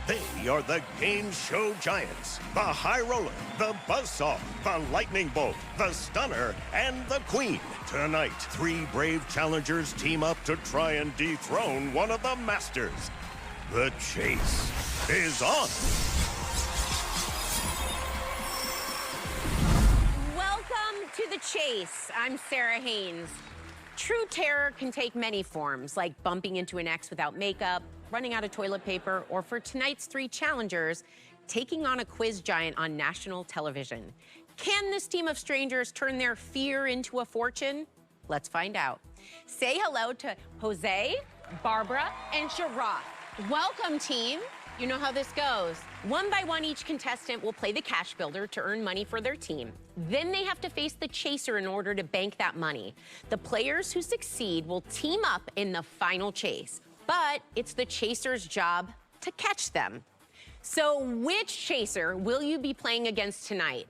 They are the game show giants, the high roller, the buzzsaw, the lightning bolt, the stunner, and the queen. Tonight, 3 brave challengers team up to try and dethrone one of the masters. The chase is on. Welcome to The Chase. I'm Sarah Haynes. True terror can take many forms, like bumping into an ex without makeup, running out of toilet paper, or for tonight's 3 challengers, taking on a quiz giant on national television. Can this team of strangers turn their fear into a fortune? Let's find out. Say hello to Jose, Barbara, and Sharath. Welcome, team. You know how this goes. One by one, each contestant will play the cash builder to earn money for their team. Then they have to face the chaser in order to bank that money. The players who succeed will team up in the final chase, but it's the chaser's job to catch them. So which chaser will you be playing against tonight?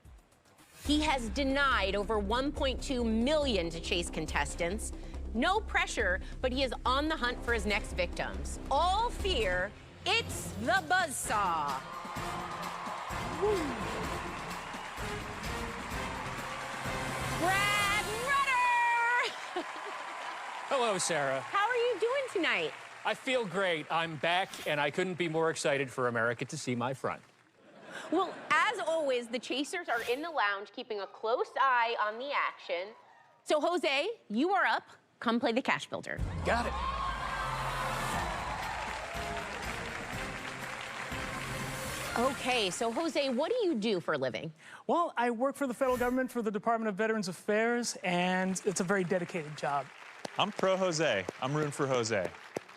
He has denied over $1.2 million to chase contestants. No pressure, but he is on the hunt for his next victims. All fear, it's the buzzsaw. Woo. Brad Rutter! Hello, Sarah. How are you doing tonight? I feel great. I'm back, and I couldn't be more excited for America to see my front. Well, as always, the chasers are in the lounge keeping a close eye on the action. So, Jose, you are up. Come play the cash builder. Got it. Okay, so Jose, what do you do for a living? Well, I work for the federal government for the Department of Veterans Affairs, and it's a very dedicated job. I'm pro Jose. I'm rooting for Jose.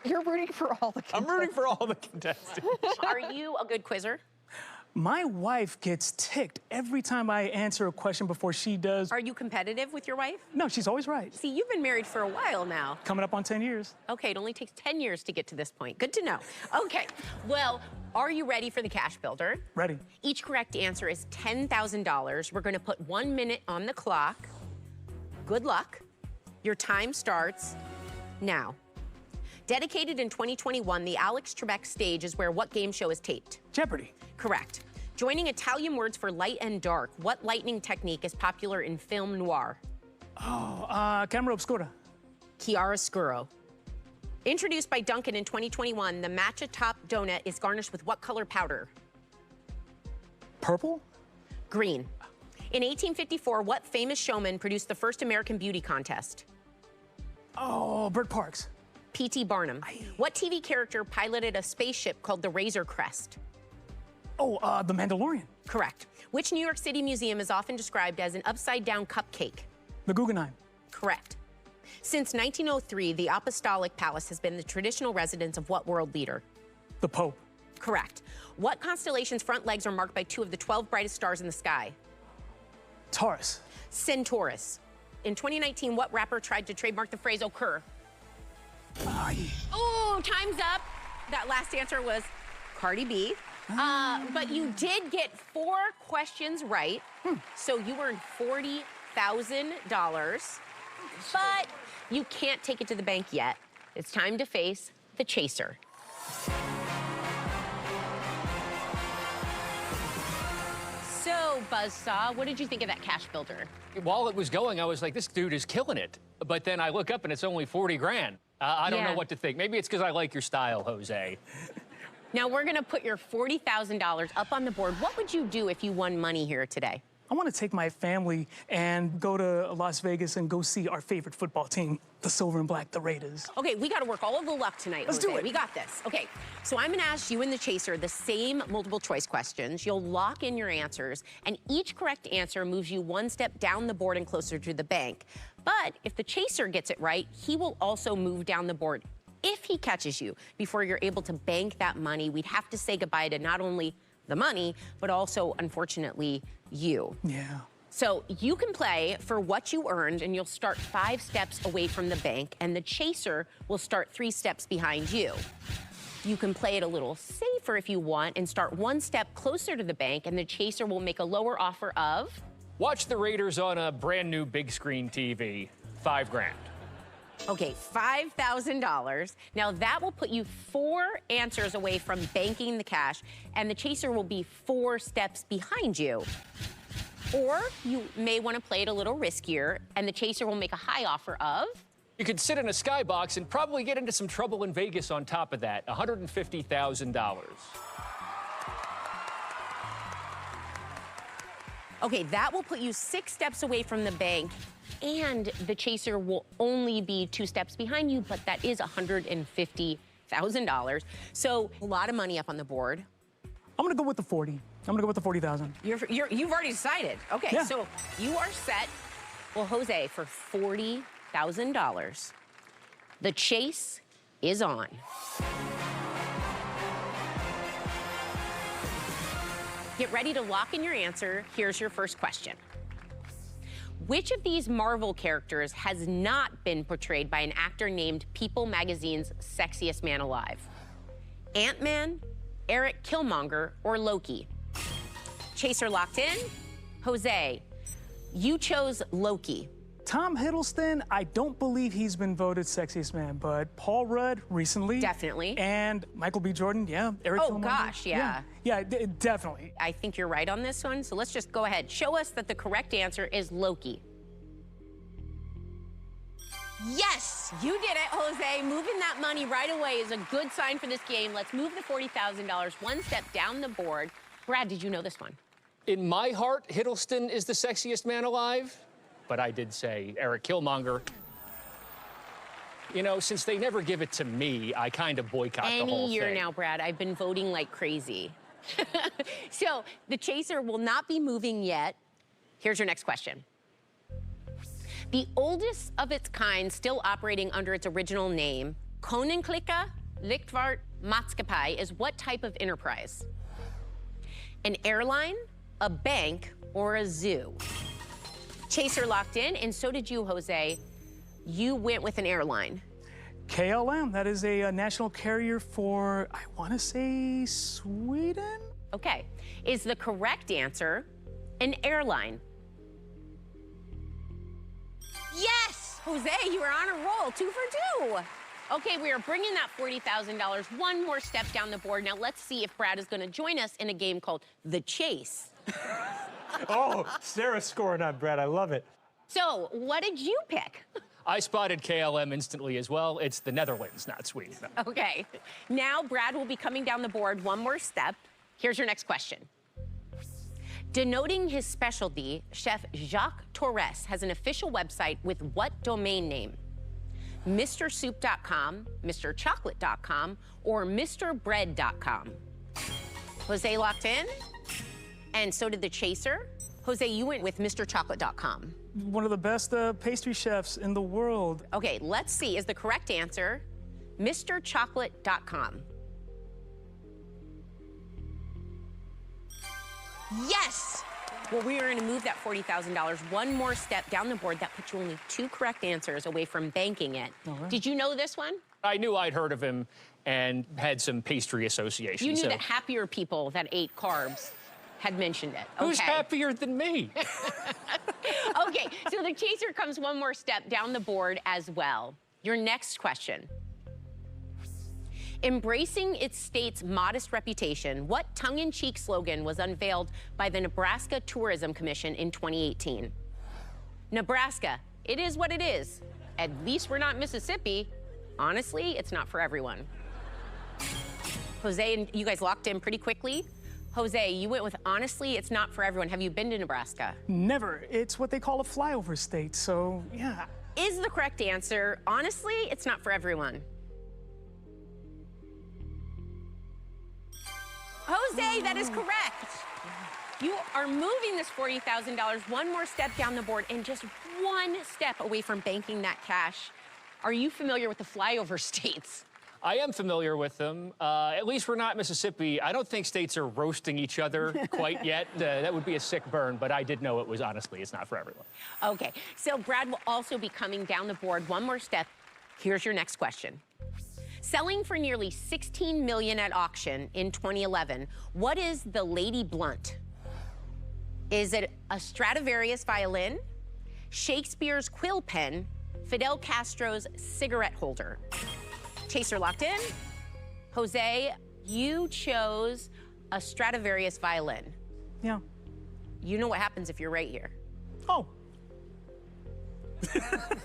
You're rooting for all the contestants. I'm rooting for all the contestants. Are you a good quizzer? My wife gets ticked every time I answer a question before she does. Are you competitive with your wife? No, she's always right. See, you've been married for a while now. Coming up on 10 years. Okay, it only takes 10 years to get to this point. Good to know. Okay, well, are you ready for the cash builder? Ready. Each correct answer is $10,000. We're gonna put 1 minute on the clock. Good luck. Your time starts now. Dedicated in 2021, the Alex Trebek stage is where what game show is taped? Jeopardy. Correct. Joining Italian words for light and dark, what lighting technique is popular in film noir? Camera obscura. Chiaroscuro. Introduced by Dunkin' in 2021, the matcha top donut is garnished with what color powder? Purple. Green. In 1854, what famous showman produced the first American Beauty contest? Oh, Bert Parks. P.T. Barnum. What TV character piloted a spaceship called the Razor Crest? Oh, The Mandalorian. Correct. Which New York City museum is often described as an upside-down cupcake? The Guggenheim. Correct. Since 1903, the Apostolic Palace has been the traditional residence of what world leader? The Pope. Correct. What constellation's front legs are marked by 2 of the 12 brightest stars in the sky? Taurus. Centaurus. In 2019, what rapper tried to trademark the phrase occur? Oh, time's up. That last answer was Cardi B. But you did get 4 questions right, so you earned $40,000. But you can't take it to the bank yet. It's time to face the chaser. So, Buzzsaw, what did you think of that cash builder? While it was going, I was like, this dude is killing it. But then I look up, and it's only 40 grand. I don't know what to think. Maybe it's because I like your style, Jose. Now, we're gonna put your $40,000 up on the board. What would you do if you won money here today? I want to take my family and go to Las Vegas and go see our favorite football team, the Silver and Black, the Raiders. Okay, we gotta work all of the luck tonight, Let's Jose. do it. We got this. Okay, so I'm gonna ask you and the chaser the same multiple choice questions. You'll lock in your answers, and each correct answer moves you 1 step down the board and closer to the bank. But if the chaser gets it right, he will also move down the board. If he catches you before you're able to bank that money, we'd have to say goodbye to not only the money, but also, unfortunately, you. Yeah. So you can play for what you earned, and you'll start 5 steps away from the bank, and the chaser will start 3 steps behind you. You can play it a little safer if you want and start 1 step closer to the bank, and the chaser will make a lower offer of... Watch the Raiders on a brand new big screen TV. 5 grand. Okay, $5,000. Now that will put you 4 answers away from banking the cash, and the chaser will be 4 steps behind you. Or you may want to play it a little riskier, and the chaser will make a high offer of... You could sit in a skybox and probably get into some trouble in Vegas on top of that, $150,000. Okay, that will put you 6 steps away from the bank, and the chaser will only be 2 steps behind you, but that is $150,000. So a lot of money up on the board. I'm gonna go with the 40. I'm gonna go with the 40,000. You've already decided. Okay, Yeah. So you are set. Well, Jose, for $40,000, the chase is on. Get ready to lock in your answer. Here's your first question. Which of these Marvel characters has not been portrayed by an actor named People magazine's Sexiest Man Alive? Ant-Man, Eric Killmonger, or Loki? Chaser locked in. Jose, you chose Loki. Tom Hiddleston, I don't believe he's been voted sexiest man, but Paul Rudd recently. Definitely. And Michael B. Jordan, yeah. Eric Oh, Killmonger. gosh, yeah. Yeah, definitely. I think you're right on this one, so let's just go ahead. Show us that the correct answer is Loki. Yes, you did it, Jose. Moving that money right away is a good sign for this game. Let's move the $40,000 one step down the board. Brad, did you know this one? In my heart, Hiddleston is the sexiest man alive, but I did say Eric Killmonger. You know, since they never give it to me, I kind of boycott the whole thing. Any year now, Brad, I've been voting like crazy. So the chaser will not be moving yet. Here's your next question. The oldest of its kind still operating under its original name, Koninklijke Luchtvaart Maatschappij, is what type of enterprise? An airline, a bank, or a zoo? Chaser locked in, and so did you, Jose. You went with an airline. KLM, that is a national carrier for, I want to say, Sweden? Okay. Is the correct answer an airline? Yes! Jose, you are on a roll. 2 for 2. Okay, we are bringing that $40,000 one more step down the board. Now let's see if Brad is going to join us in a game called The Chase. Oh, Sarah's scoring on Brad. I love it. So, what did you pick? I spotted KLM instantly as well. It's the Netherlands, not Sweden. Okay. Now Brad will be coming down the board one more step. Here's your next question. Denoting his specialty, Chef Jacques Torres has an official website with what domain name? MrSoup.com, MrChocolate.com, or MrBread.com? Jose locked in, and so did the chaser. Jose, you went with MrChocolate.com. One of the best pastry chefs in the world. Okay, let's see. Is the correct answer MrChocolate.com? Yes! Well, we are going to move that $40,000 one more step down the board. That puts you only 2 correct answers away from banking it. Right. Did you know this one? I knew I'd hered of him and had some pastry associations. You knew so. that happier people that ate carbs had mentioned it. Who's Okay. happier than me? Okay, so the chaser comes one more step down the board as well. Your next question. Embracing its state's modest reputation, what tongue-in-cheek slogan was unveiled by the Nebraska Tourism Commission in 2018? Nebraska, it is what it is. At least we're not Mississippi. Honestly, it's not for everyone. Jose, and you guys locked in pretty quickly. Jose, you went with honestly, it's not for everyone. Have you been to Nebraska? Never. It's what they call a flyover state, so yeah. Is the correct answer, honestly, it's not for everyone? Jose, that is correct. You are moving this $40,000 one more step down the board and just one step away from banking that cash. Are you familiar with the flyover states? I am familiar with them. At least we're not Mississippi. I don't think states are roasting each other quite yet. That would be a sick burn, but I did know it was honestly, it's not for everyone. Okay, so Brad will also be coming down the board one more step. Here's your next question. Selling for nearly $16 million at auction in 2011, what is the Lady Blunt? Is it a Stradivarius violin, Shakespeare's quill pen, Fidel Castro's cigarette holder. Chaser locked in. Jose, you chose a Stradivarius violin. Yeah. You know what happens if you're right here. Oh.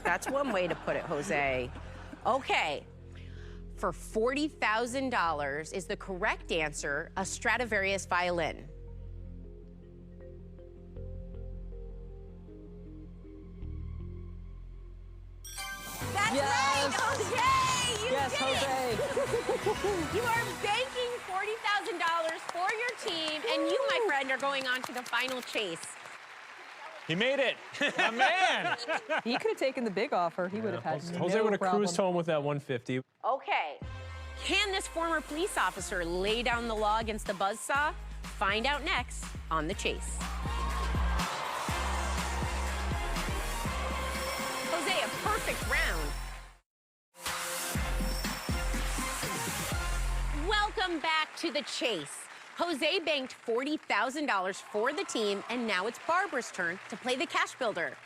That's one way to put it, Jose. Okay. For $40,000 is the correct answer, a Stradivarius violin. That's right, Jose! You Yes, did Jose. it! You are banking $40,000 for your team, and you, my friend, are going on to the final chase. He made it. My man. He could have taken the big offer. He would have had Jose no would have problem. cruised home with that 150. Okay. Can this former police officer lay down the law against the buzzsaw? Find out next on The Chase. Jose, a perfect round. Welcome back to The Chase. Jose banked $40,000 for the team, and now it's Barbara's turn to play the cash builder.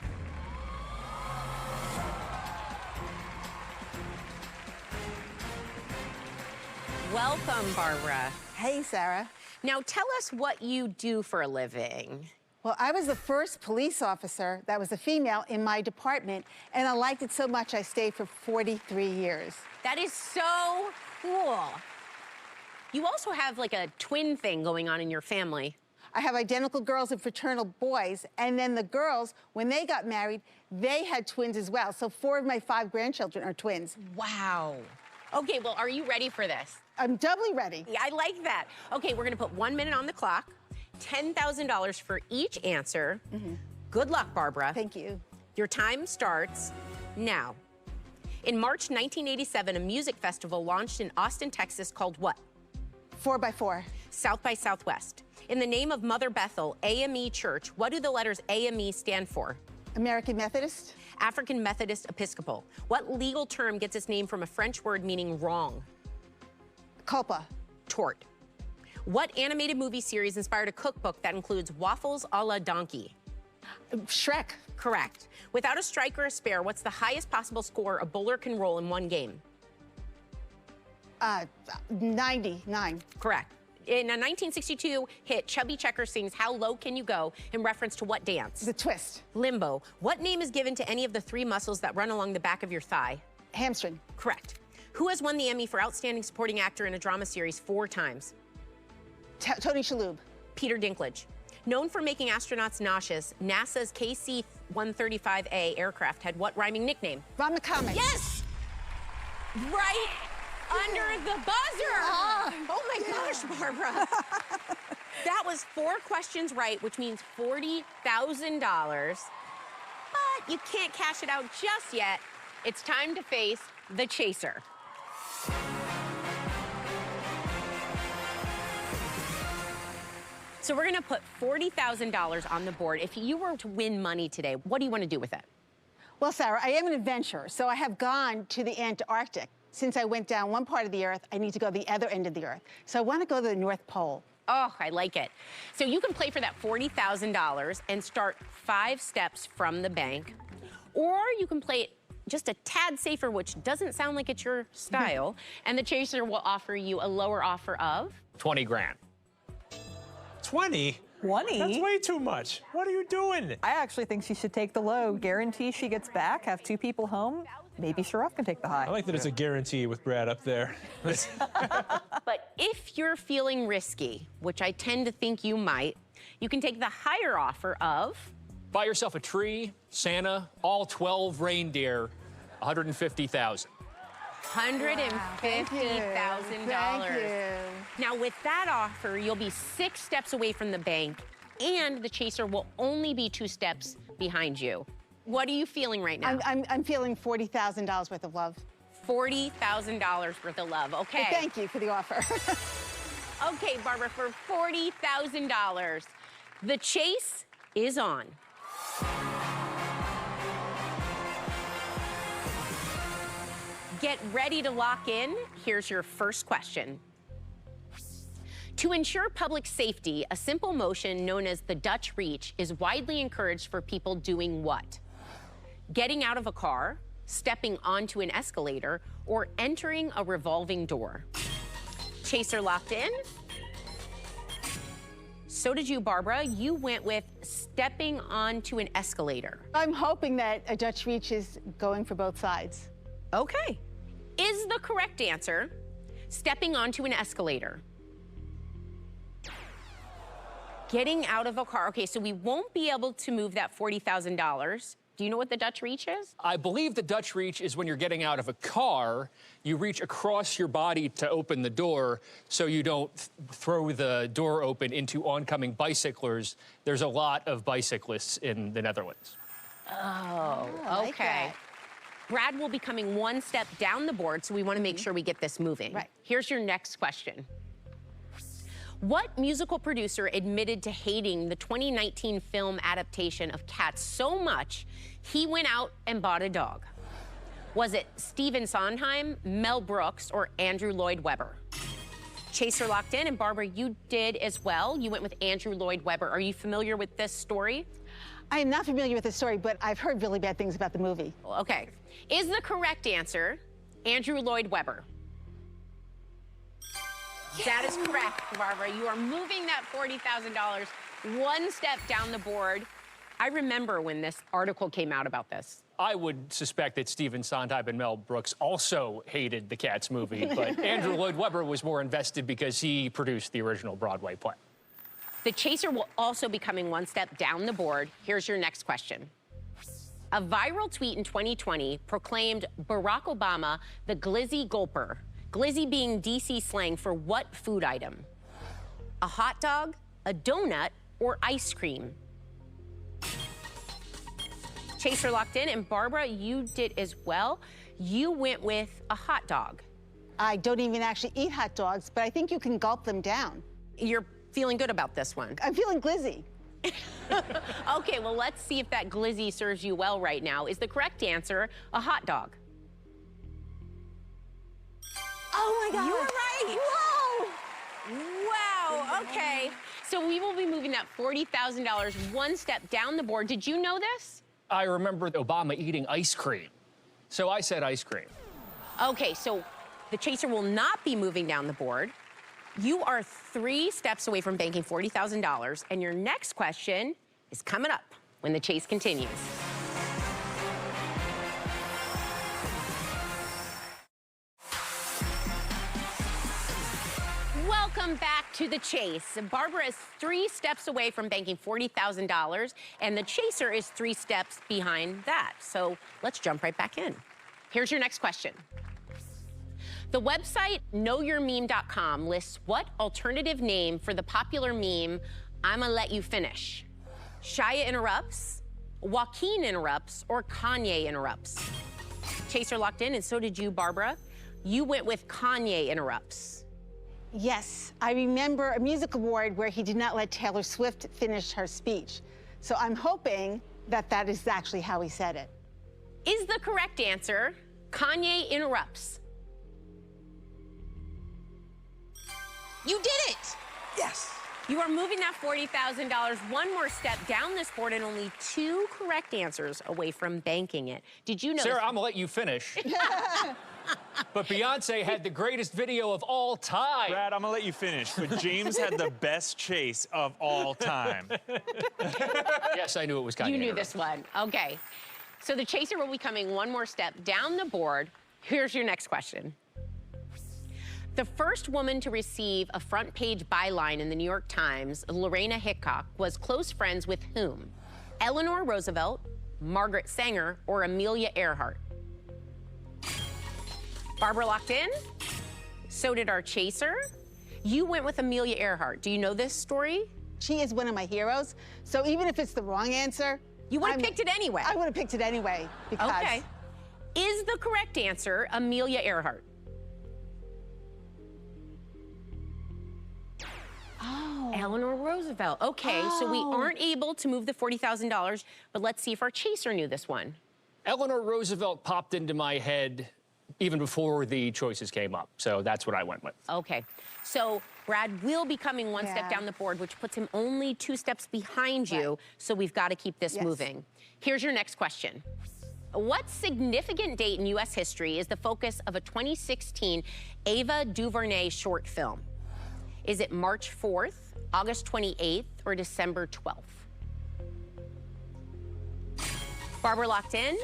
Welcome, Barbara. Hey, Sarah. Now tell us what you do for a living. Well, I was the first police officer that was a female in my department, and I liked it so much I stayed for 43 years. That is so cool. You also have like a twin thing going on in your family. I have identical girls and fraternal boys, and then the girls, when they got married, they had twins as well. So 4 of my 5 grandchildren are twins. Wow. Okay, well, are you ready for this? I'm doubly ready. Yeah, I like that. Okay, we're gonna put 1 minute on the clock, $10,000 for each answer. Good luck, Barbara. Thank you. Your time starts now. In March 1987, a music festival launched in Austin, Texas called what? 4x4. South by Southwest. In the name of Mother Bethel, AME Church, what do the letters AME stand for? American Methodist. African Methodist Episcopal. What legal term gets its name from a French word meaning wrong? Culpa. Tort. What animated movie series inspired a cookbook that includes waffles a la donkey? Shrek. Correct. Without a strike or a spare, what's the highest possible score a bowler can roll in one game? 99. Correct. In a 1962 hit, Chubby Checker sings How Low Can You Go in reference to what dance? The twist. Limbo. What name is given to any of the 3 muscles that run along the back of your thigh? Hamstring. Correct. Who has won the Emmy for Outstanding Supporting Actor in a Drama Series 4 times? Tony Shalhoub. Peter Dinklage. Known for making astronauts nauseous, NASA's KC-135A aircraft had what rhyming nickname? Ron McCormick. Yes! Right under the buzzer! Oh my gosh, Barbara. That was 4 questions right, which means $40,000. But you can't cash it out just yet. It's time to face the chaser. So we're gonna put $40,000 on the board. If you were to win money today, what do you want to do with it? Well, Sarah, I am an adventurer, so I have gone to the Antarctic. Since I went down one part of the Earth, I need to go to the other end of the Earth. So I want to go to the North Pole. Oh, I like it. So you can play for that $40,000 and start 5 steps from the bank. Or you can play it just a tad safer, which doesn't sound like it's your style, and the chaser will offer you a lower offer of 20 grand. 20? 20? That's way too much. What are you doing? I actually think she should take the low. Guarantee she gets back, have 2 people home. Maybe Sharath can take the high. I like that it's a guarantee with Brad up there. But if you're feeling risky, which I tend to think you might, you can take the higher offer of Buy yourself a tree, Santa, all 12 reindeer, $150,000. $150,000. Thank you. Now, with that offer, you'll be 6 steps away from the bank, and the chaser will only be 2 steps behind you. What are you feeling right now? I'm feeling $40,000 worth of love. $40,000 worth of love. Okay. But thank you for the offer. Okay, Barbara, for $40,000, the chase is on. Get ready to lock in. Here's your first question. To ensure public safety, a simple motion known as the Dutch reach is widely encouraged for people doing what? Getting out of a car, stepping onto an escalator, or entering a revolving door? Chaser locked in. So did you, Barbara. You went with stepping onto an escalator. I'm hoping that a Dutch reach is going for both sides. Okay. Is the correct answer stepping onto an escalator? Getting out of a car. Okay, so we won't be able to move that $40,000. Do you know what the Dutch reach is? I believe the Dutch reach is when you're getting out of a car, you reach across your body to open the door so you don't throw the door open into oncoming bicyclers. There's a lot of bicyclists in the Netherlands. Oh, like okay. that. Brad will be coming one step down the board, so we want to make sure we get this moving. Right. Here's your next question. What musical producer admitted to hating the 2019 film adaptation of Cats so much, he went out and bought a dog? Was it Stephen Sondheim, Mel Brooks, or Andrew Lloyd Webber? Chaser locked in, and Barbara, you did as well. You went with Andrew Lloyd Webber. Are you familiar with this story? I am not familiar with the story, but I've heard really bad things about the movie. Okay. Is the correct answer Andrew Lloyd Webber? That is correct, Barbara. You are moving that $40,000 one step down the board. I remember when this article came out about this. I would suspect that Stephen Sondheim and Mel Brooks also hated the Cats movie, but Andrew Lloyd Webber was more invested because he produced the original Broadway play. The Chaser will also be coming one step down the board. Here's your next question. A viral tweet in 2020 proclaimed Barack Obama the glizzy gulper. Glizzy being DC slang for what food item? A hot dog, a donut, or ice cream? Chaser locked in, and Barbara, you did as well. You went with a hot dog. I don't even actually eat hot dogs, but I think you can gulp them down. You're feeling good about this one. I'm feeling glizzy. Okay, well, let's see if that glizzy serves you well right now. Is the correct answer a hot dog? Oh my God. You were right. Whoa. Wow, okay. So we will be moving that $40,000 one step down the board. Did you know this? I remember Obama eating ice cream, so I said ice cream. Okay, so the Chaser will not be moving down the board. You are 3 steps away from banking $40,000, and your next question is coming up when the chase continues. Welcome back to the chase. Barbara is 3 steps away from banking $40,000, and the Chaser is 3 steps behind that. So let's jump right back in. Here's your next question. The website knowyourmeme.com lists what alternative name for the popular meme, I'ma let you finish? Shia interrupts, Joaquin interrupts, or Kanye interrupts? Chaser locked in, and so did you, Barbara. You went with Kanye interrupts. Yes, I remember a music award where he did not let Taylor Swift finish her speech. So I'm hoping that that is actually how he said it. Is the correct answer Kanye interrupts? You did it! Yes. You are moving that $40,000 one more step down this board and only 2 correct answers away from banking it. Did you know? Sarah, I'm gonna let you finish. But Beyonce had the greatest video of all time. Brad, I'm gonna let you finish, but James had the best chase of all time. Yes, I knew it was Kanye. You knew this one. Okay. So the Chaser will be coming one more step down the board. Here's your next question. The first woman to receive a front page byline in the New York Times, Lorena Hickok, was close friends with whom? Eleanor Roosevelt, Margaret Sanger, or Amelia Earhart? Barbara locked in? So did our Chaser. You went with Amelia Earhart. Do you know this story? She is one of my heroes. So even if it's the wrong answer, You would have picked it anyway. I would have picked it anyway because. Okay. Is the correct answer Amelia Earhart? Oh. Eleanor Roosevelt. Okay, so we aren't able to move the $40,000, but let's see if our Chaser knew this one. Eleanor Roosevelt popped into my head even before the choices came up, so that's what I went with. Okay, so Brad will be coming one step down the board, which puts him only 2 steps behind you, so we've got to keep this moving. Here's your next question. What significant date in U.S. history is the focus of a 2016 Ava DuVernay short film? Is it March 4th, August 28th, or December 12th? Barbara locked in.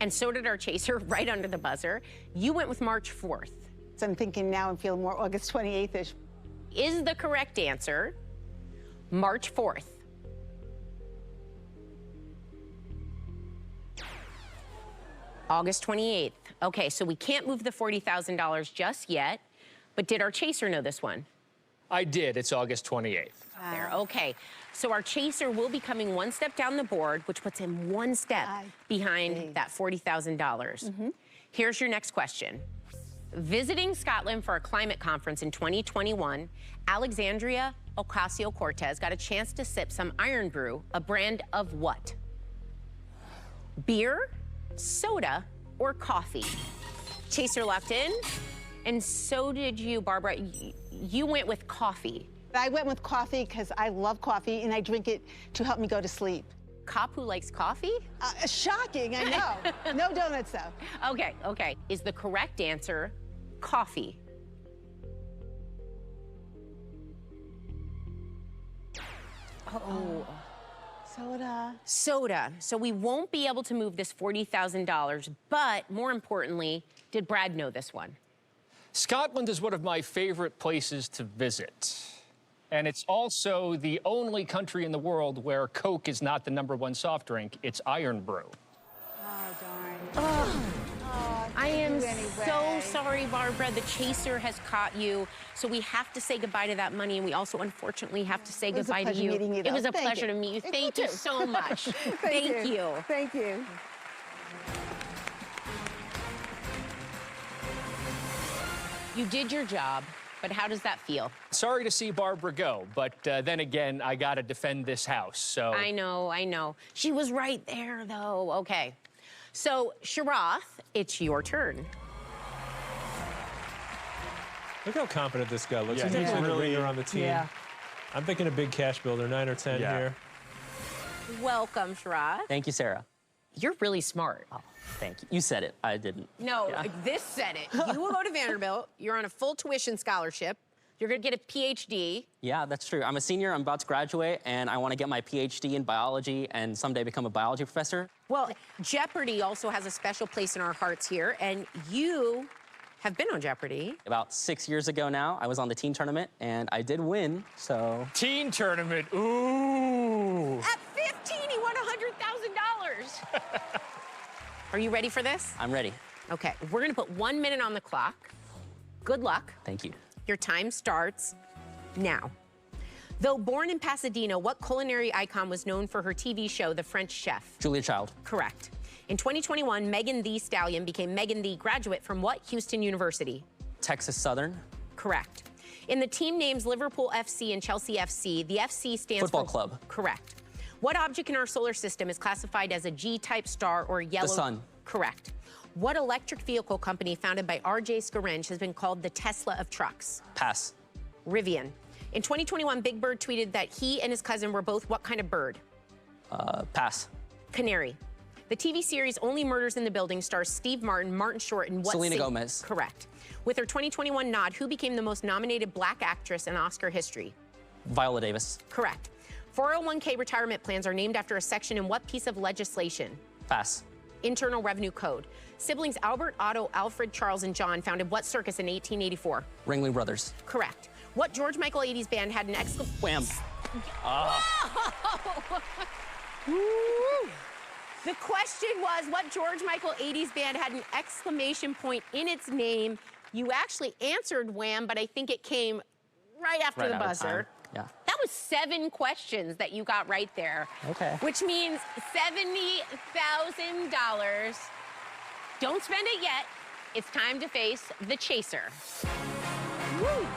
And so did our chaser right under the buzzer. You went with March 4th. So I'm thinking now I'm feeling more August 28th-ish. Is the correct answer March 4th? August 28th. Okay, so we can't move the $40,000 just yet, but did our chaser know this one? I did. It's August 28th. There, okay. So our chaser will be coming one step down the board, which puts him one step behind that $40,000. Here's your next question. Visiting Scotland for a climate conference in 2021, Alexandria Ocasio-Cortez got a chance to sip some Iron Brew, a brand of what? Beer, soda, or coffee? Chaser locked in, and so did you, Barbara. You went with coffee. I went with coffee because I love coffee and I drink it to help me go to sleep. Cop who likes coffee? Shocking, I know. No donuts, though. Okay, okay. Is the correct answer coffee? Oh. Soda. Soda. So we won't be able to move this $40,000, but more importantly, did Brad know this one? Scotland is one of my favorite places to visit. And it's also the only country in the world where Coke is not the #1 soft drink. It's Iron Brew. Oh, darn. Oh, I am so sorry, Barbara. The chaser has caught you. So we have to say goodbye to that money, and we also, unfortunately, have to say goodbye to you. It was a pleasure to meet you. Thank you so much. Thank you. Thank you. You did your job, but how does that feel? Sorry to see Barbara go, but then again, I gotta defend this house, so. I know. She was right there, though. Okay. So, Sharath, it's your turn. Look how confident this guy looks. Yeah, He's usually the really- leader on the team. Yeah. I'm thinking a big cash builder, 9 or 10 Yeah. here. Welcome, Sharath. Thank you, Sarah. You're really smart. Oh, thank you. You said it. I didn't. No, this said it. You will go to Vanderbilt. You're on a full tuition scholarship. You're going to get a PhD. Yeah, that's true. I'm a senior. I'm about to graduate, and I want to get my PhD in biology and someday become a biology professor. Well, Jeopardy also has a special place in our hearts here, and you have been on Jeopardy. About 6 years ago now, I was on the teen tournament, and I did win, so... Teen tournament, ooh. At 15, he won $100,000. Are you ready for this? I'm ready. Okay, we're going to put 1 minute on the clock. Good luck. Thank you. Your time starts now. Though born in Pasadena, what culinary icon was known for her TV show, The French Chef? Julia Child. Correct. In 2021, Megan Thee Stallion became Megan Thee graduate from what Houston University? Texas Southern. Correct. In the team names Liverpool FC and Chelsea FC, the FC stands Football for... club. Correct. What object in our solar system is classified as a G-type star or yellow... The sun. Correct. What electric vehicle company founded by R.J. Scaringe has been called the Tesla of trucks? Pass. Rivian. In 2021, Big Bird tweeted that he and his cousin were both what kind of bird? Pass. Canary. The TV series Only Murders in the Building stars Steve Martin, Martin Short, and what Selena Gomez. Correct. With her 2021 nod, who became the most nominated black actress in Oscar history? Viola Davis. Correct. 401k retirement plans are named after a section in what piece of legislation? Pass. Internal Revenue Code. Siblings Albert, Otto, Alfred, Charles, and John founded what circus in 1884? Ringling Brothers. Correct. What George Michael 80s band had an exclamation... Wham. The question was, what George Michael 80s band had an exclamation point in its name? You actually answered Wham, but I think it came right after the buzzer. Yeah. That was 7 questions that you got right there. Okay. Which means $70,000. Don't spend it yet. It's time to face the chaser. Woo.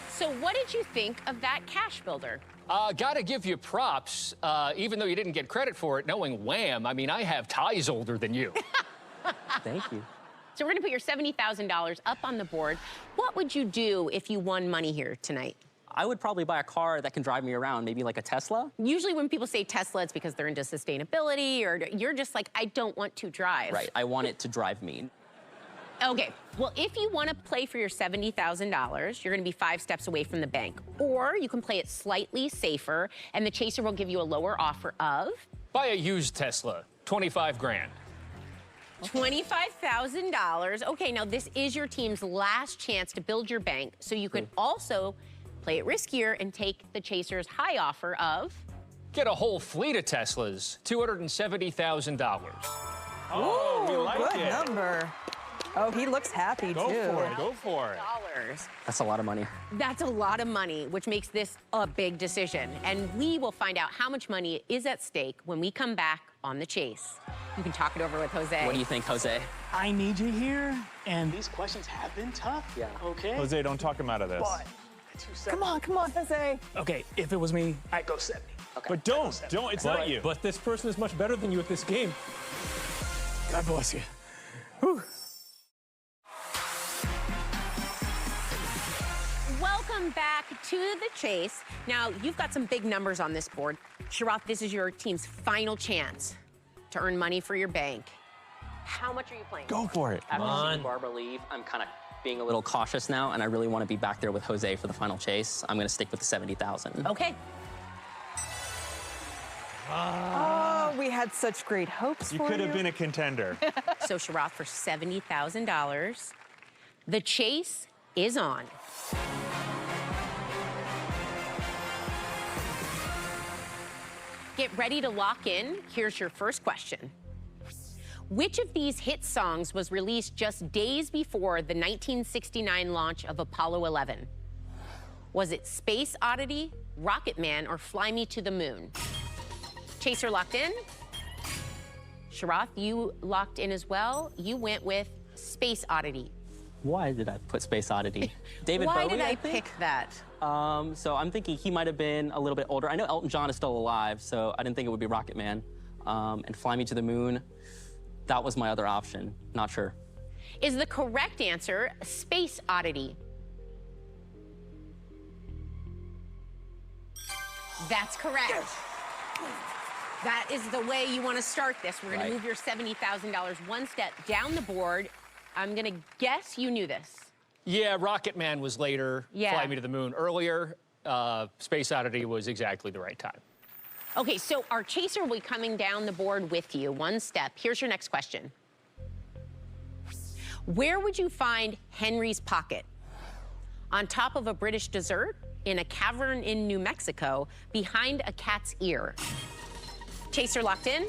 So what did you think of that cash builder? Gotta give you props, even though you didn't get credit for it, knowing Wham. I mean, I have ties older than you. Thank you. So we're gonna put your $70,000 up on the board. What would you do if you won money here tonight? I would probably buy a car that can drive me around, maybe like a Tesla. Usually when people say Tesla, it's because they're into sustainability, or you're just like, I don't want to drive. Right, I want it to drive me. Okay, well, if you want to play for your $70,000, you're going to be 5 steps away from the bank. Or you can play it slightly safer, and the chaser will give you a lower offer of Buy a used Tesla, 25 grand. $25,000. Okay, now this is your team's last chance to build your bank, so you could also play it riskier and take the chaser's high offer of Get a whole fleet of Teslas, $270,000. Oh, we like Good it. number. Oh, he looks happy, Go too. for it. Go for it. dollars. That's a lot of money. That's a lot of money, which makes this a big decision. And we will find out how much money is at stake when we come back on The Chase. You can talk it over with Jose. What do you think, Jose? I need you here, and these questions have been tough. Yeah. Okay. Jose, don't talk him out of this. But Come on, Jose. okay, if it was me, I'd go 70. But don't. It's not you. But this person is much better than you at this game. God bless you. Whew. Welcome back to The Chase. Now, you've got some big numbers on this board. Sharath, this is your team's final chance to earn money for your bank. How much are you playing? Go for it. After seeing Barbara leave, I'm kind of being a little cautious now, and I really want to be back there with Jose for the final chase. I'm going to stick with the 70,000. Okay. Oh, we had such great hopes You for could have been a contender. So, Sharath, for $70,000, The Chase is on. Get ready to lock in. Here's your first question. Which of these hit songs was released just days before the 1969 launch of Apollo 11? Was it Space Oddity, Rocket Man, or Fly Me to the Moon? Chaser locked in. Sharath, you locked in as well. You went with Space Oddity. Why did I put Space Oddity? David Why Bowie, did I think? pick that? So I'm thinking he might have been a little bit older. I know Elton John is still alive, so I didn't think it would be Rocket Man. And Fly Me to the Moon, that was my other option. Not sure. Is the correct answer Space Oddity? That's correct. That is the way you want to start this. We're going Right. to move your $70,000 one step down the board. I'm going to guess you knew this. Yeah, Rocket Man was later. Yeah. Fly Me to the Moon earlier. Space Oddity was exactly the right time. Okay, so our chaser will be coming down the board with you, one step. Here's your next question. Where would you find Henry's pocket? On top of a British dessert, in a cavern in New Mexico, behind a cat's ear? Chaser locked in?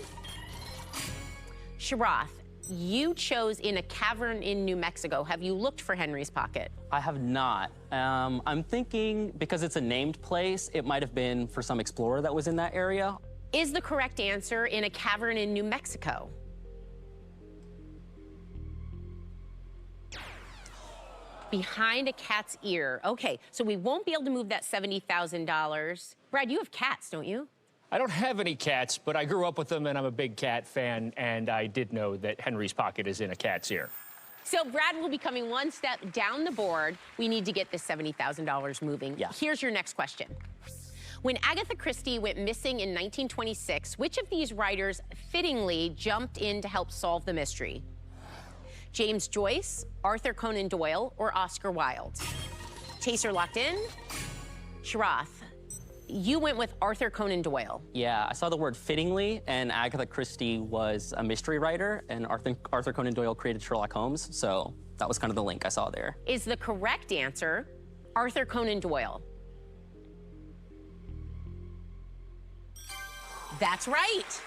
Sharath, you chose in a cavern in New Mexico. Have you looked for Henry's pocket? I have not. I'm thinking because it's a named place, it might have been for some explorer that was in that area. Is the correct answer in a cavern in New Mexico? Behind a cat's ear. Okay, so we won't be able to move that $70,000. Brad, you have cats, don't you? I don't have any cats, but I grew up with them and I'm a big cat fan, and I did know that Henry's pocket is in a cat's ear. So Brad will be coming one step down the board. We need to get this $70,000 moving. Yeah. Here's your next question. When Agatha Christie went missing in 1926, which of these writers fittingly jumped in to help solve the mystery? James Joyce, Arthur Conan Doyle, or Oscar Wilde? Chaser locked in. Sharath, you went with Arthur Conan Doyle. Yeah, I saw the word fittingly, and Agatha Christie was a mystery writer, and Arthur Conan Doyle created Sherlock Holmes, so that was kind of the link I saw there. Is the correct answer Arthur Conan Doyle? That's right.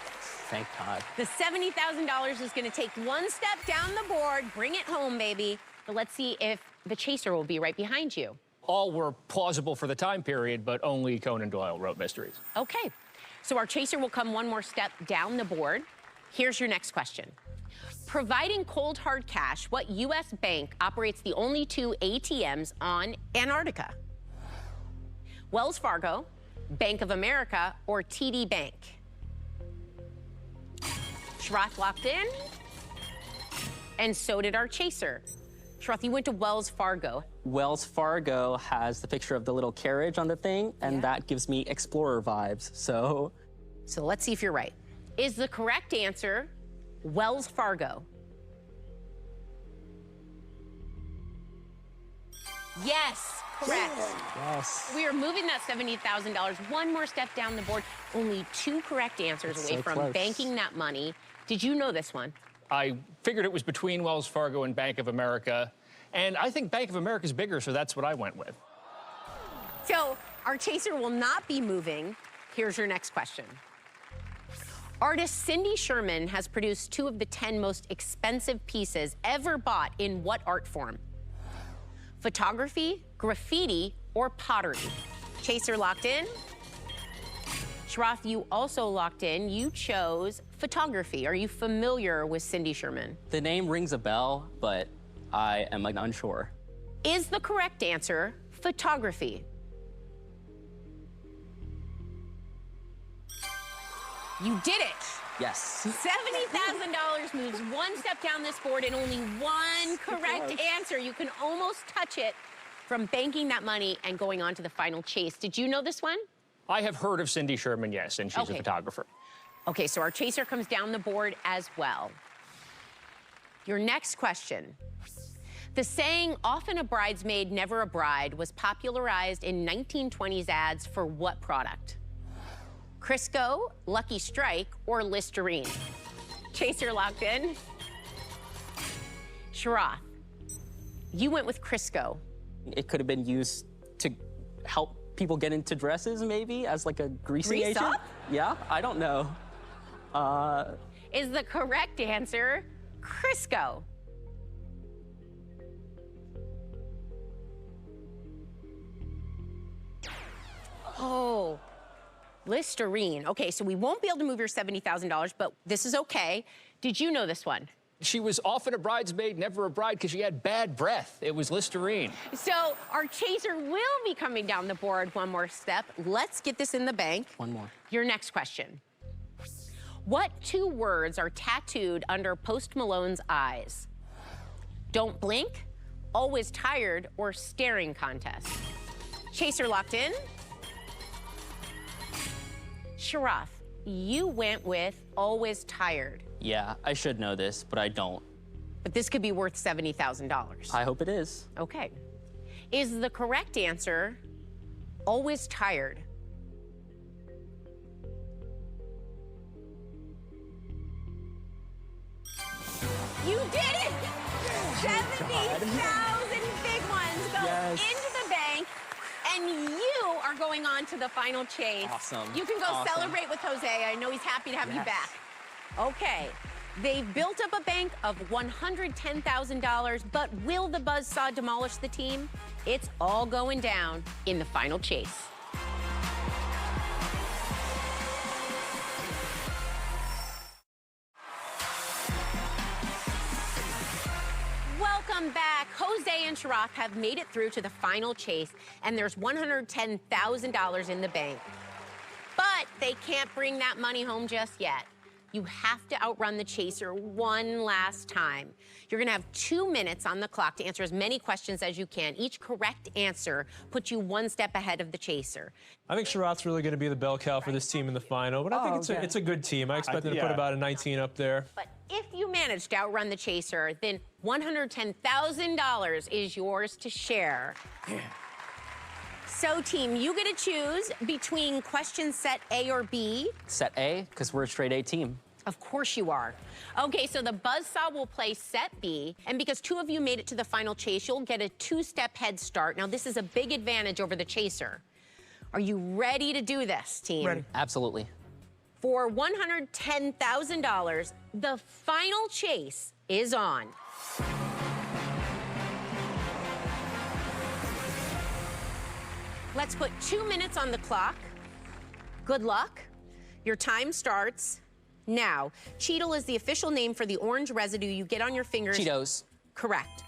Thank God. The $70,000 is going to take one step down the board. Bring it home, baby. But let's see if the chaser will be right behind you. All were plausible for the time period, but only Conan Doyle wrote mysteries. Okay. So our chaser will come one more step down the board. Here's your next question. Providing cold hard cash, what U.S. bank operates the only 2 ATMs on Antarctica? Wells Fargo, Bank of America, or TD Bank? Sharath locked in, and so did our chaser. Sharath, you went to Wells Fargo. Wells Fargo has the picture of the little carriage on the thing, and that gives me explorer vibes, so... So let's see if you're right. Is the correct answer Wells Fargo? Yes, correct. Yes. We are moving that $70,000 one more step down the board. Only 2 correct answers That's away so from close. banking that money. Did you know this one? I figured it was between Wells Fargo and Bank of America. And I think Bank of America is bigger, so that's what I went with. So our chaser will not be moving. Here's your next question. Artist Cindy Sherman has produced 2 of the 10 most expensive pieces ever bought in what art form? Photography, graffiti, or pottery? Chaser locked in? Sharath, you also locked in. You chose photography. Are you familiar with Cindy Sherman? The name rings a bell, but I am unsure. Is the correct answer photography? You did it. Yes. $70,000 moves one step down this board and only one correct answer. You can almost touch it from banking that money and going on to the final chase. Did you know this one? I have heard of Cindy Sherman, yes, and she's a photographer. Okay, so our chaser comes down the board as well. Your next question. The saying, often a bridesmaid, never a bride, was popularized in 1920s ads for what product? Crisco, Lucky Strike, or Listerine? Chaser locked in? Sharath, you went with Crisco. It could have been used to help people get into dresses, maybe, as like a greasing agent. Up? Yeah, I don't know. Is the correct answer Crisco? Oh, Listerine. Okay, so we won't be able to move your $70,000, but this is okay. Did you know this one? She was often a bridesmaid, never a bride, because she had bad breath. It was Listerine. So our chaser will be coming down the board one more step. Let's get this in the bank. One more. Your next question. What 2 words are tattooed under Post Malone's eyes? Don't blink, always tired, or staring contest? Chaser locked in? Sharath, you went with always tired. Yeah, I should know this, but I don't. But this could be worth $70,000. I hope it is. Okay. Is the correct answer always tired? You did it! 70,000 big ones go into the bank, and you are going on to the final chase. Awesome. You can go celebrate with Jose. I know he's happy to have you back. Okay. They've built up a bank of $110,000, but will the buzzsaw demolish the team? It's all going down in the final chase. Welcome back. Jose and Sharath have made it through to the final chase, and there's $110,000 in the bank. But they can't bring that money home just yet. You have to outrun the chaser one last time. You're gonna have 2 minutes on the clock to answer as many questions as you can. Each correct answer puts you one step ahead of the chaser. I think Sharath's really going to be the bell cow for this team in the final, but I think it's a good team. I expect them to put about a 19 up there. But if you manage to outrun the chaser, then $110,000 is yours to share. So, team, you get to choose between question set A or B. Set A, because we're a straight A team. Of course you are. Okay, so the buzzsaw will play set B, and because 2 of you made it to the final chase, you'll get a 2-step head start. Now, this is a big advantage over the chaser. Are you ready to do this, team? Ready. Absolutely. For $110,000, the final chase is on. Let's put 2 minutes on the clock. Good luck. Your time starts now. Cheetle is the official name for the orange residue you get on your fingers. Cheetos. Correct.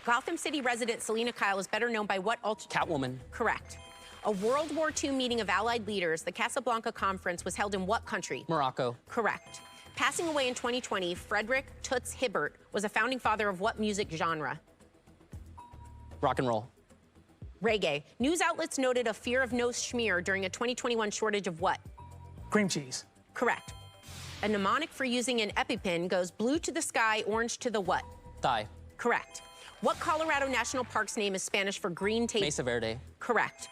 Gotham City resident Selena Kyle is better known by what Catwoman. Correct. A World War II meeting of Allied leaders, the Casablanca Conference, was held in what country? Morocco. Correct. Passing away in 2020, Frederick Toots Hibbert was a founding father of what music genre? Rock and roll. Reggae. News outlets noted a fear of no schmear during a 2021 shortage of what? Cream cheese. Correct. A mnemonic for using an EpiPen goes blue to the sky, orange to the what? Thigh. Correct. What Colorado National Park's name is Spanish for green tape? Mesa Verde. Correct.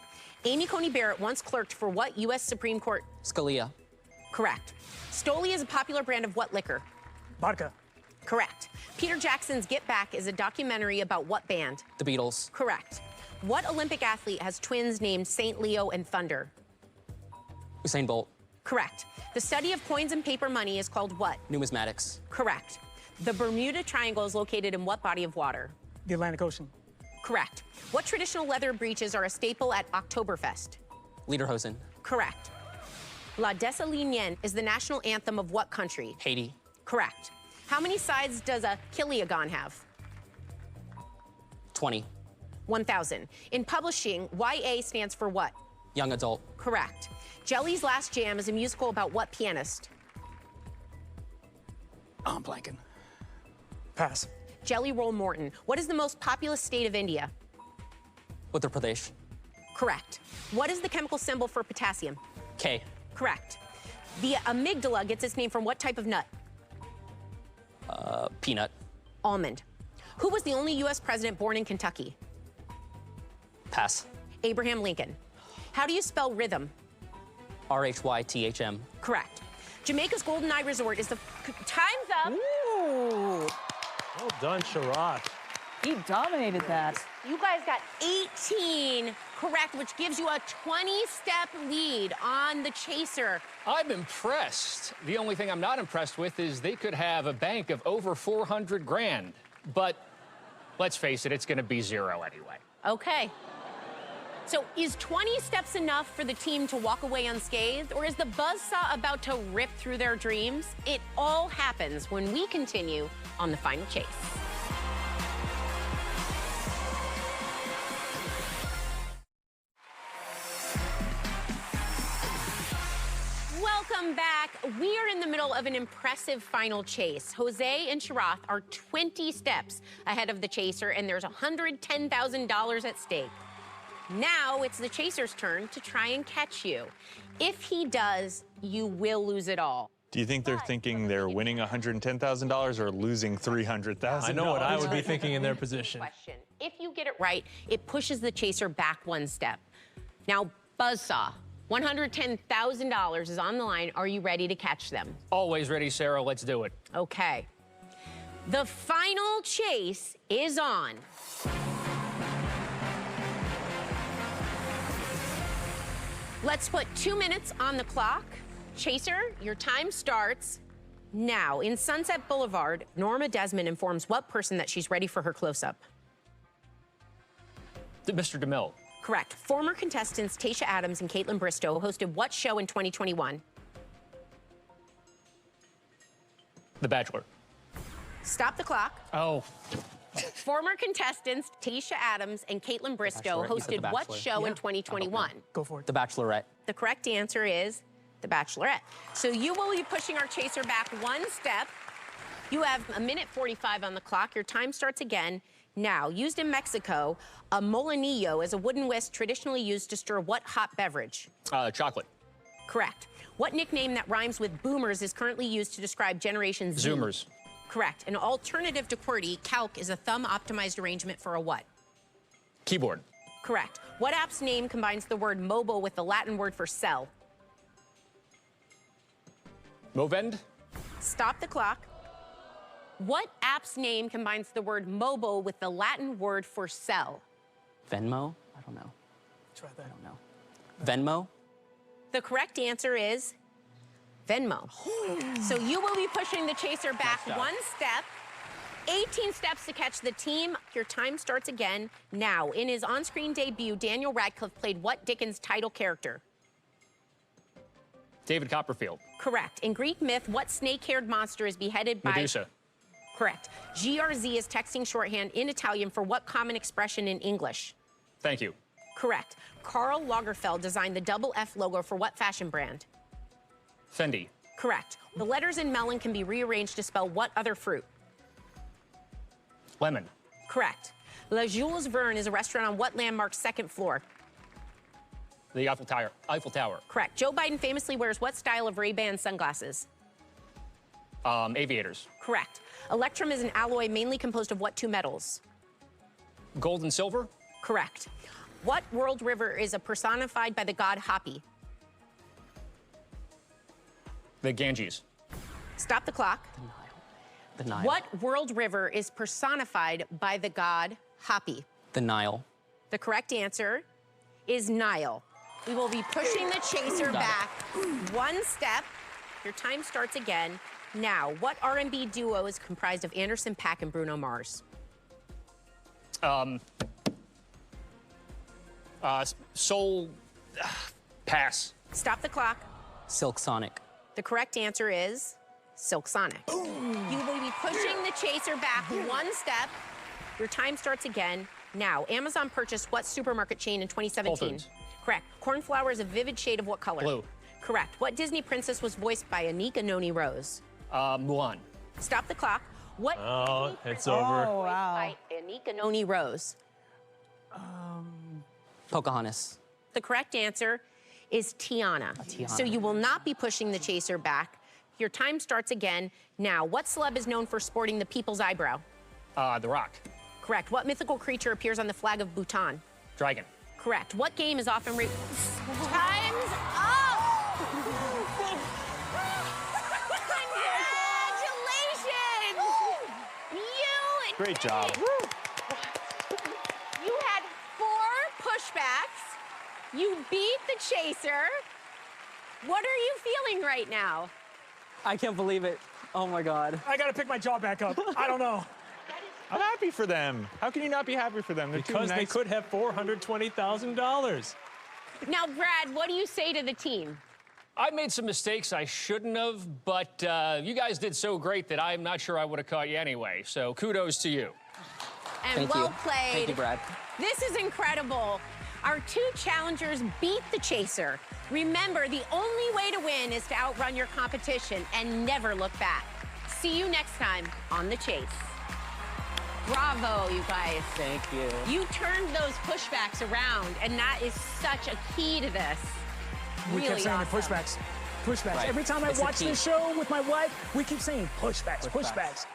Amy Coney Barrett once clerked for what U.S. Supreme Court? Scalia. Correct. Stoli is a popular brand of what liquor? Vodka. Correct. Peter Jackson's Get Back is a documentary about what band? The Beatles. Correct. What Olympic athlete has twins named Saint Leo and Thunder? Usain Bolt. Correct. The study of coins and paper money is called what? Numismatics. Correct. The Bermuda Triangle is located in what body of water? The Atlantic Ocean. Correct. What traditional leather breeches are a staple at Oktoberfest? Lederhosen. Correct. La Dessalinienne is the national anthem of what country? Haiti. Correct. How many sides does a kiliogon have? 20. 1,000. In publishing, YA stands for what? Young adult. Correct. Jelly's Last Jam is a musical about what pianist? Oh, I'm blanking. Pass. Jelly Roll Morton. What is the most populous state of India? Uttar Pradesh. Correct. What is the chemical symbol for potassium? K. Correct. The amygdala gets its name from what type of nut? Peanut. Almond. Who was the only U.S. president born in Kentucky? Pass. Abraham Lincoln. How do you spell rhythm? RHYTHM. Correct. Jamaica's Golden Eye Resort is the... Time's up. Ooh, Well done, Sharath. he dominated that. You guys got 18 correct, which gives you a 20-step lead on the chaser. I'm impressed. The only thing I'm not impressed with is they could have a bank of over 400 grand. But let's face it, it's going to be zero anyway. Okay. So is 20 steps enough for the team to walk away unscathed, or is the buzzsaw about to rip through their dreams? It all happens when we continue on The Final Chase. Welcome back. We are in the middle of an impressive final chase. Jose and Sharath are 20 steps ahead of the chaser, and there's $110,000 at stake. Now it's the chaser's turn to try and catch you. If he does, you will lose it all. Do you think they're thinking they're winning $110,000 or losing $300,000? I know what I would be thinking in their position. Question. If you get it right, it pushes the chaser back one step. Now, buzzsaw, $110,000 is on the line. Are you ready to catch them? Always ready, Sarah. Let's do it. Okay. The final chase is on. Let's put 2 minutes on the clock. Chaser, your time starts now. In Sunset Boulevard, Norma Desmond informs what person that she's ready for her close-up? Mr. DeMille. Correct. Former contestants Tayshia Adams and Caitlin Bristow hosted what show in 2021? The Bachelor. Stop the clock. Oh. Former contestants Tayshia Adams and Caitlin Bristow Bachelorette. You said hosted The what Bachelor. show in 2021? Go for it. The Bachelorette. The correct answer is The Bachelorette. So you will be pushing our chaser back one step. You have a minute 45 on the clock. Your time starts again. Now, used in Mexico, a molinillo is a wooden whisk traditionally used to stir what hot beverage? Chocolate. Correct. What nickname that rhymes with boomers is currently used to describe Generation Z? Zoomers. Correct. An alternative to QWERTY, calc is a thumb-optimized arrangement for a what? Keyboard. Correct. What app's name combines the word mobile with the Latin word for cell? Movend. Stop the clock. What app's name combines the word mobile with the Latin word for cell? Venmo? I don't know. Try that. I don't know. Venmo? The correct answer is Venmo. So you will be pushing the chaser back Nice job. one step. 18 steps to catch the team. Your time starts again now. In his on-screen debut, Daniel Radcliffe played what Dickens title character? David Copperfield. Correct. In Greek myth, what snake-haired monster is beheaded by... Medusa. Correct. GRZ is texting shorthand in Italian for what common expression in English? Thank you. Correct. Karl Lagerfeld designed the double F logo for what fashion brand? Fendi. Correct. The letters in melon can be rearranged to spell what other fruit? Lemon. Correct. La Jules Verne is a restaurant on what landmark's second floor? The Eiffel Tower. Eiffel Tower. Correct. Joe Biden famously wears what style of Ray-Ban sunglasses? Aviators. Correct. Electrum is an alloy mainly composed of what two metals? Gold and silver. Correct. What world river is personified by the god Hapi? The Ganges. Stop the clock. The Nile. What world river is personified by the god Hapi? The Nile. The correct answer is Nile. We will be pushing the chaser back one step. Your time starts again. Now, what R&B duo is comprised of Anderson .Paak and Bruno Mars? Soul. Pass. Stop the clock. Silk Sonic. The correct answer is Silk Sonic. You will be pushing the chaser back one step. Your time starts again. Now, Amazon purchased what supermarket chain in 2017? Whole Foods. Correct. Cornflower is a vivid shade of what color? Blue. Correct. What Disney princess was voiced by Anika Noni Rose? Mulan. Stop the clock. What Oh, Disney it's princess over. was Oh, voiced wow. by Anika Noni Rose? Pocahontas. The correct answer is Tiana. Tiana. So you will not be pushing the chaser back. Your time starts again. Now, what celeb is known for sporting the people's eyebrow? The Rock. Correct. What mythical creature appears on the flag of Bhutan? Dragon. Correct. What game is often Time's up! Congratulations! Great job. You had 4 pushbacks. You beat the chaser. What are you feeling right now? I can't believe it. Oh my God. I gotta pick my jaw back up. I don't know. I'm happy for them. How can you not be happy for them? They're two Because they nice- could have $420,000. Now, Brad, what do you say to the team? I made some mistakes I shouldn't have, but you guys did so great that I'm not sure I would have caught you anyway. So kudos to you. And Thank well you. played. Thank you, Brad. This is incredible. Our 2 challengers beat the chaser. Remember, the only way to win is to outrun your competition and never look back. See you next time on The Chase. Bravo, you guys. Thank you. You turned those pushbacks around, and that is such a key to this. We Really kept saying awesome. the pushbacks. Pushbacks. Right. Every time I It's the watch key. this show with my wife, we keep saying pushbacks, Pushbacks. pushbacks.